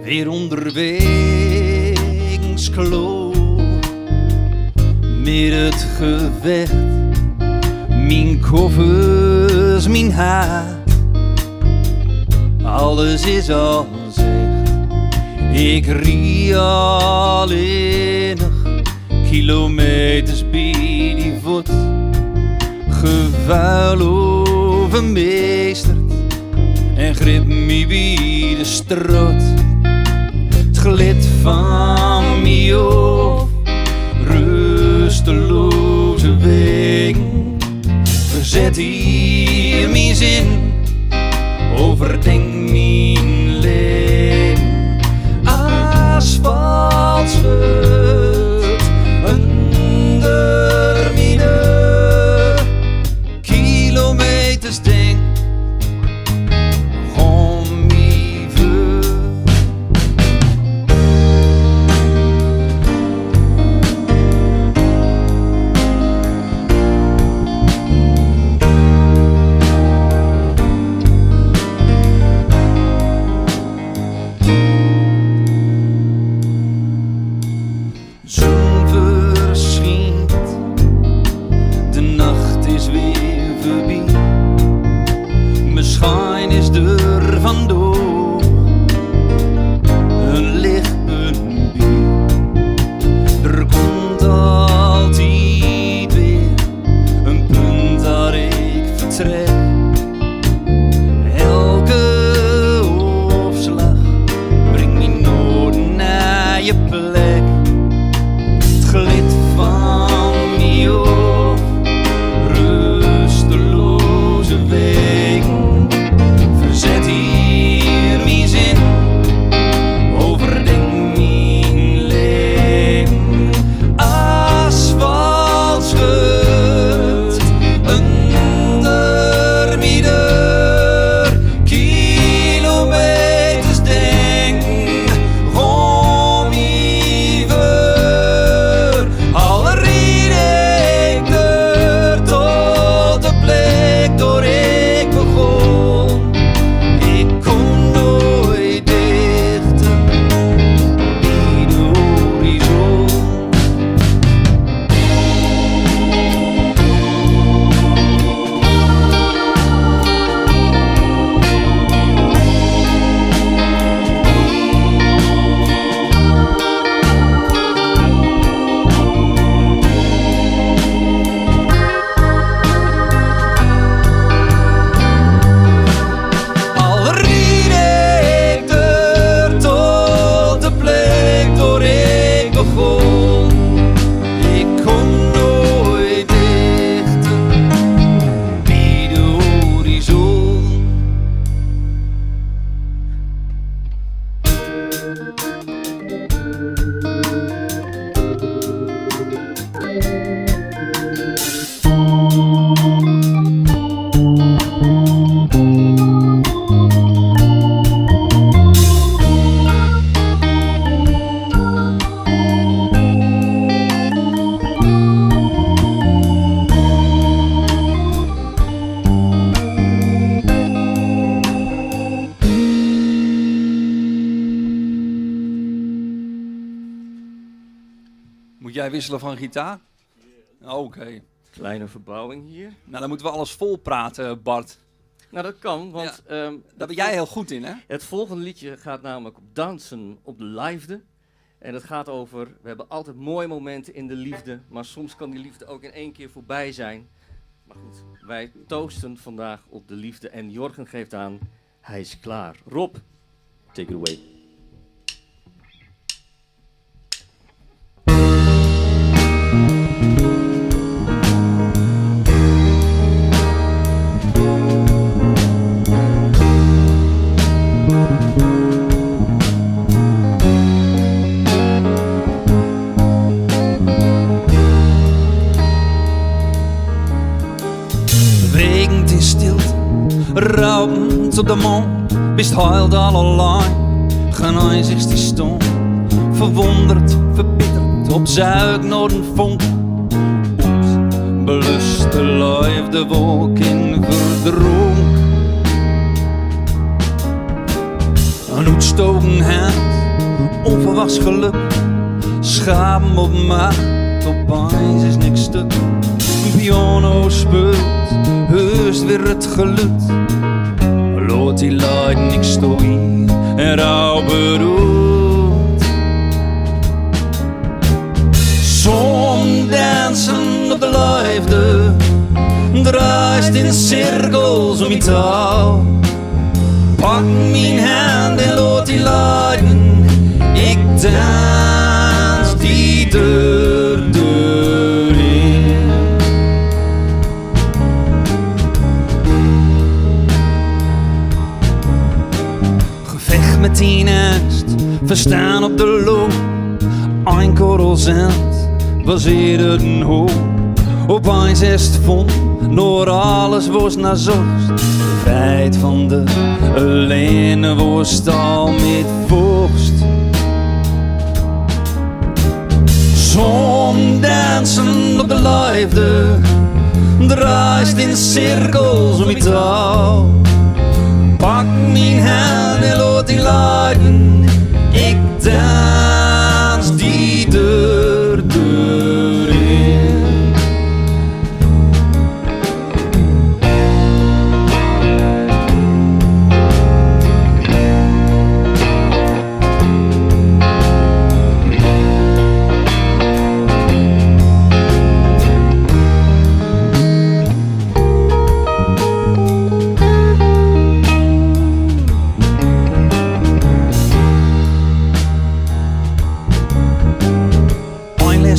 Weer onderwegs klo met het gevecht, mijn koffers, mijn haat. Alles is al zegt, ik rie alleen nog kilometers bij die voet. Gevuil overmeesterd en grip me bij de strot. Het glid van mij op, rusteloze wegen. Verzet hier mijn zin, overdenk mijn leven. Asfalt schudt onder mijn deur. Kilometers denk om mij vuur. Zon verschijnt, de nacht is weer voorbij. Mijn schijn is er vandoor, een lichtpunt bij. Er komt altijd weer een punt dat ik vertrek. Elke opslag brengt me nooit naar je plek. Het glid van mij op, rusteloze wegen. Verzet hier mijn zin, overdenk mijn leven. Asfalt schudt onder mijn deur. Kilometers denk om mij voor. Al rijd ik er tot de plek door ik begon. Ik kom nooit dichter bij de horizon. Al rijd ik er tot de plek door ik begon. Ik kom nooit dichter bij de horizon. Moet jij wisselen van gitaar? Oké. Kleine verbouwing hier. Nou, dan moeten we alles vol praten, Bart. Nou, dat kan, want Daar ben jij heel goed in, hè? het volgende liedje gaat namelijk op dansen op de liefde. En het gaat over, we hebben altijd mooie momenten in de liefde, maar soms kan die liefde ook in één keer voorbij zijn. Maar goed, wij toosten vandaag op de liefde en Jorgen geeft aan, hij is klaar. Rob, take it away. Regent in stilte, rauwend op de mond, bist huilt al allein. Geen aanzicht die stond, verwonderd, verbitterd, op zuik naar een vonk. Oeps, beluste luif de wolk in verdronk. Een uitstoken hand, onverwachts geluk. Schapen op maat, opeens is niks stuk. Een piano speelt, heust weer het geluid. Laat die leiden, ik sto hier en rauw bedoeld. Som dansen op de liefde, draait in cirkels om je touw. Pak mijn hand en laat die leiden, ik dans die deur in. Gevecht met die nest, verstaan op de loop. Een korrelzend was eerder een hoop. Opeens is het vond, door alles was naar zocht. Bevrijd van de ellende worst al met vorst. Som dansen op de liefde, draait in cirkels om je touw. Pak mijn hand en laat die leiden, ik dans die deur in.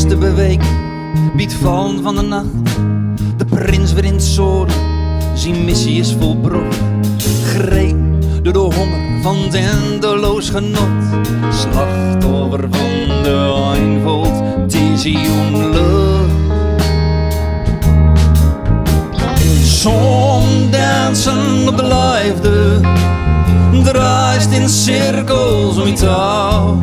De beweek biedt vallen van de nacht. De prins weer in het zoden, zijn missie is volbracht. Greep door de honger van het eindeloos genot. Slachtoffer van de eenvoud, het is hier lucht. Som dansen op de liefde, draait in cirkels om je touw.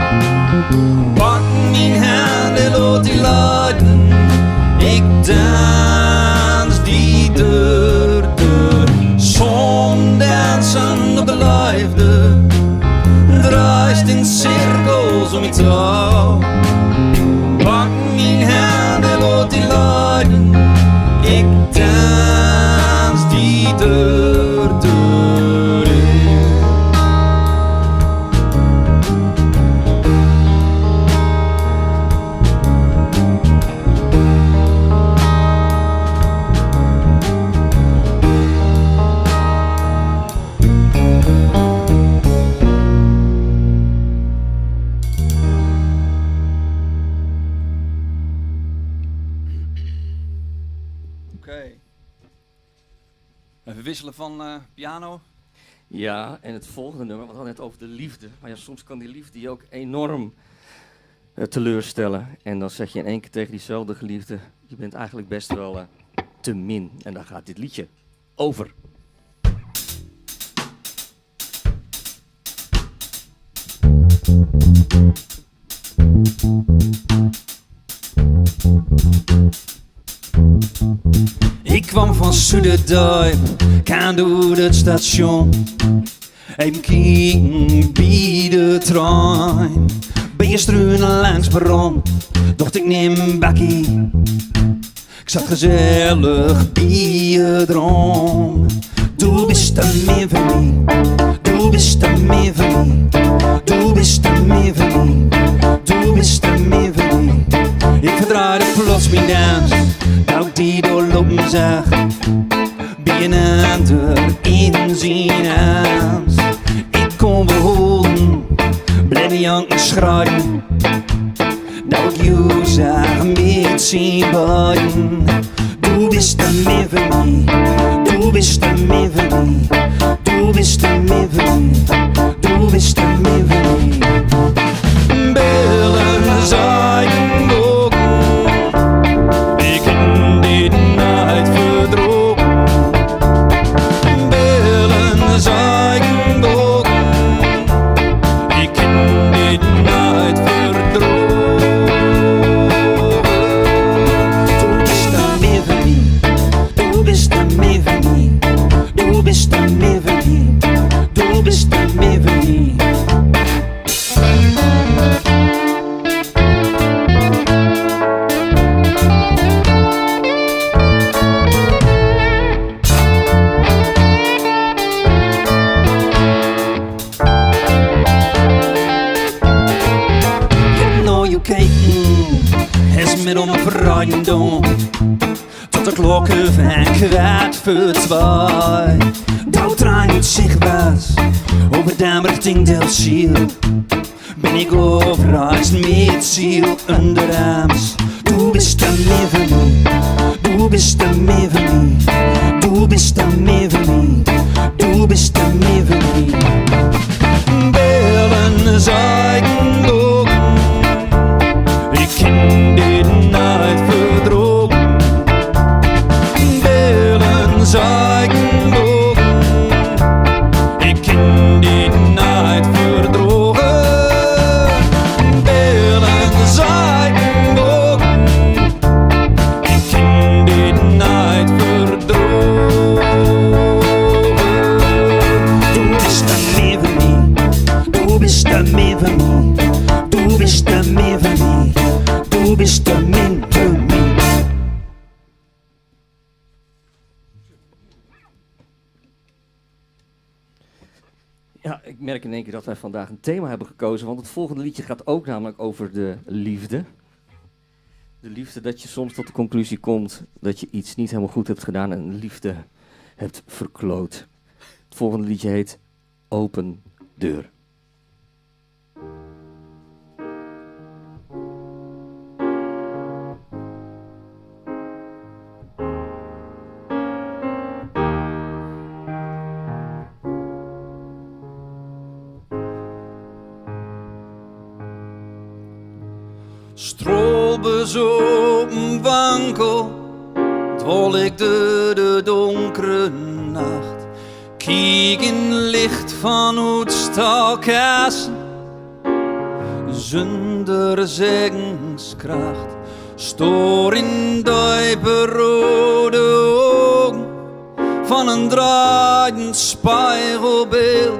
Pak mijn hand en laat die leiden, ik dans die deur. Som dansen op de liefde, draait in cirkels om je touw. Pak mijn hand en laat die leiden, ik dans die deur in. Even wisselen van piano. Ja, en het volgende nummer, we hadden het over de liefde. Maar ja, soms kan die liefde je ook enorm teleurstellen. En dan zeg je in één keer tegen diezelfde geliefde, je bent eigenlijk best wel te min. En daar gaat dit liedje over. Ik kwam van Zuiderdijk, kan door het station. Even kijken bij de trein. Ben je struinen langs perron, dacht ik neem een bakkie. Ik zat gezellig bij je droom. Du bist de meer voor mij, du bist de meer voor mij. Du bist de meer voor mij, du bist de meer voor mij. Ik verdraaide plots mijn dans, dat ik die doorlopen zag. Bij een ander in zijn huis. Ik kon behouden, bleef janken schrijven. Dat ik jou zag met zijn beiden. Du bist de meer voor mij, du bist de meer voor mij. Du bist de meer voor mij, du bist de meer voor mij. Bellen zijn bogen, ik kan dit nooit verdrogen. Bellen zijn bogen, ik kan dit nooit verdrogen. Du bist de meer voor mij, du bist de meer voor mij. Du bist de meer voor mij, met om vrijen doen. Tot de klokken van 1:15. De trein uit zich was, over de richting del ziel. Ben ik overreisd met ziel onder arms. Du bist er meer voor mij, du bist er meer voor mij. Du bist er meer voor mij, du bist er meer voor mij. Beelden zeigen ogen, ik ken dit nooit verdrogen. Beelden zeigen ogen, ik ken dit nooit verdrogen. Beelden zeigen ogen, ik ken dit nooit verdrogen. Du bist er meer voor mij. Du bist er meer voor mij, du bist er meer voor mij, du bist er meer voor mij. Ja, ik merk in één keer dat wij vandaag een thema hebben gekozen, want het volgende liedje gaat ook namelijk over de liefde. De liefde dat je soms tot de conclusie komt dat je iets niet helemaal goed hebt gedaan en liefde hebt verkloot. Het volgende liedje heet Open Deur. Strolbes op een wankel, dwal ik de donkere nacht. Kijk in licht van het stalkassen, zonder zeggingskracht. Stoor in duipe rode ogen van een draaiend spiegelbeeld.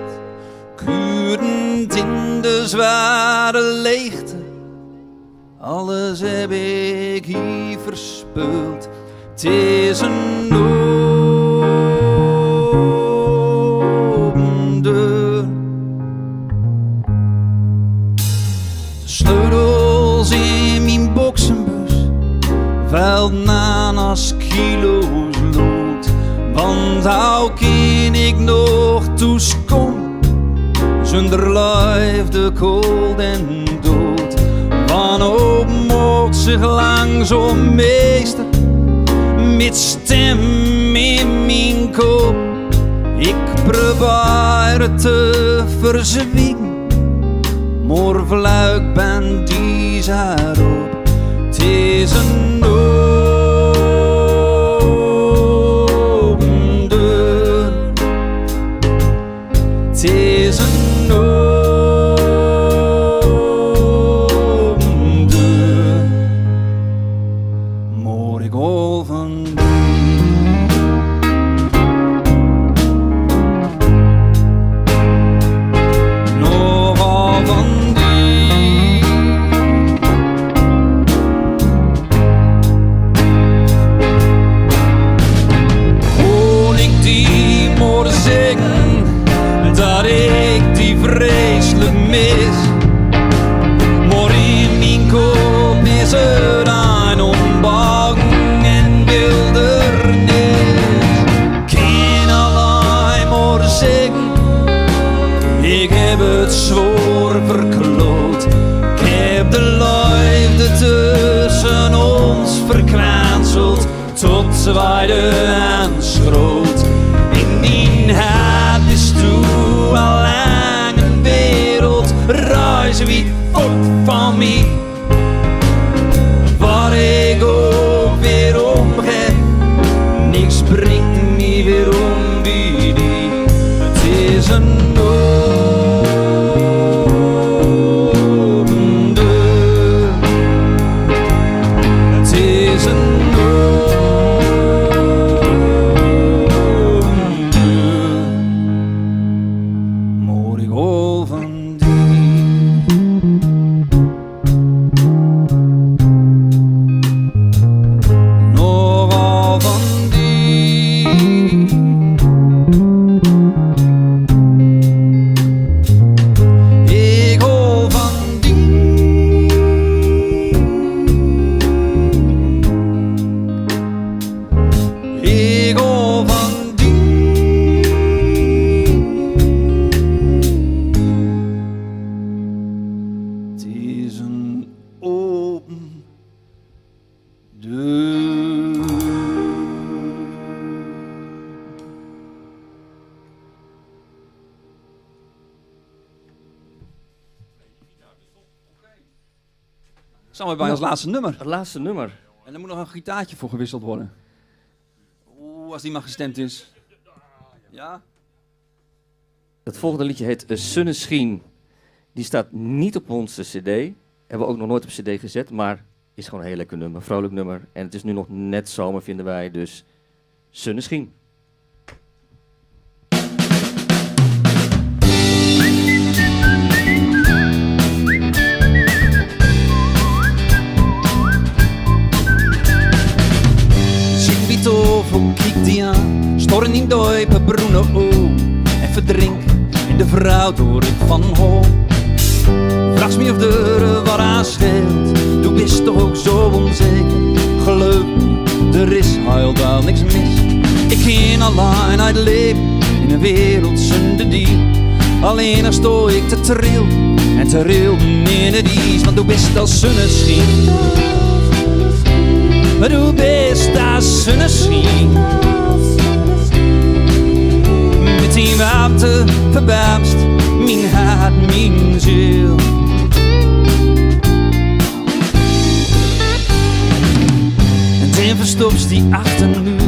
Kurend in de zware leegte. Alles heb ik hier verspild. Het is een open deur. De sleutels in mijn boksenbus vuilden aan als kilo's lood. Want hoe kan ik nog toeskomen zonder liefde, koud en dood? Wanneer mocht zich langzaam meester met stem in mijn kop. Ik probeer het te verzwiegen, maar vluik ben die daarop. Het is een open deur. Het is een zwaaide en schroot. In die haat is toe al lang een wereld. Reizen wie voort van mij. Waar ik ook weer omga, niks brengt me weer om wie die. Het is een open deur. Het is een Zijn we bij ons laatste nummer. Het laatste nummer. En er moet nog een gitaartje voor gewisseld worden. Oeh, als die maar gestemd is. Ja? Het volgende liedje heet Zonneschien. Die staat niet op onze cd. Hebben we ook nog nooit op cd gezet, maar is gewoon een heel lekker nummer. Vrolijk nummer. En het is nu nog net zomer, vinden wij. Dus Zonneschien. Of kijkt die aan, storen in duipen bruine ogen en verdrink in de vrouw door het van hoog. Vraag me of er wat aan scheelt, du bist toch ook zo onzeker. Geloof me, er is heildaal niks mis. Ik ging alleen uit leven in een wereld zonder die. Alleen sto ik te trillen en te rillen in het ijs, want du bist als zonneschijn. Maar du bist als zonneschijn. Met die warmte verwarmst mijn hart, mijn ziel. En dan verstopst die achtermuur.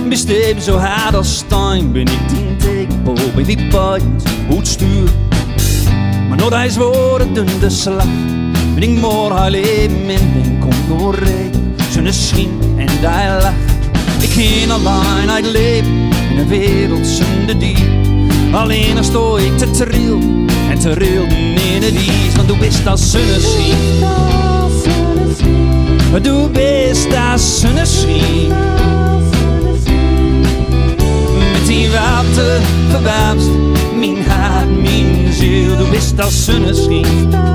Bist even zo hard als steen. Ben ik die tegenpol bij wie beidend hoe het stuur. Maar nog eens worden de slag. Ben ik morgen heel even en dan komt nog reden. Zonneschijn en die lach. Ik ging alleen uit leven in een wereld zonder die. Alleen dan sto ik te trillen en te rillen in het ijs. Want du bist als zonneschijn. Du bist als zonneschijn. Met die warmte verwarmst mijn hart, mijn ziel. Du bist als zonneschijn.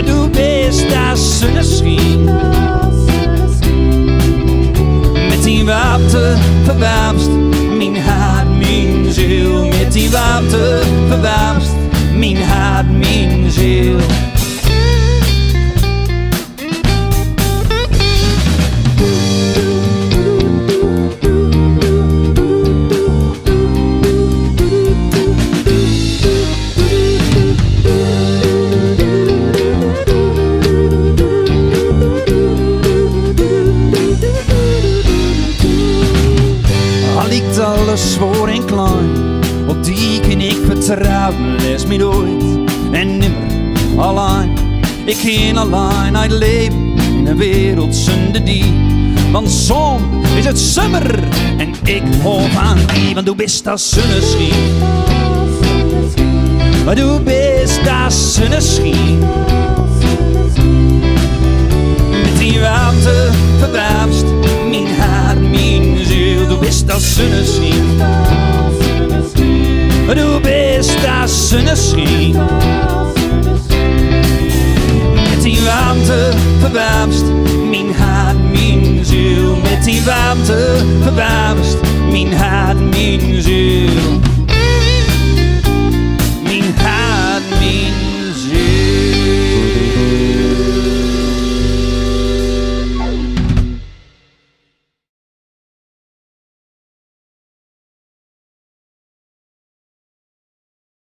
Du bist als zonneschijn. Met die warmte verwarmst mijn hart, mijn ziel. Met die warmte verwarmst mijn hart, mijn ziel. Alles zwoer en klein, op die kan ik vertrouwen, les me nooit en nimmer alleen. Ik ging alleen uit leven in een wereld zonder die. Want zon is het zomer en ik hoop aan die, want du bist als zonneschijn. Maar du bist als zonneschijn. Met die warmte verwarmst mijn hart, mijn ziel. Du bist als zonneschijn. Du bist als zonneschijn. Met die warmte verwarmst mijn hart, mijn ziel. Met die warmte verwarmst mijn hart, mijn ziel.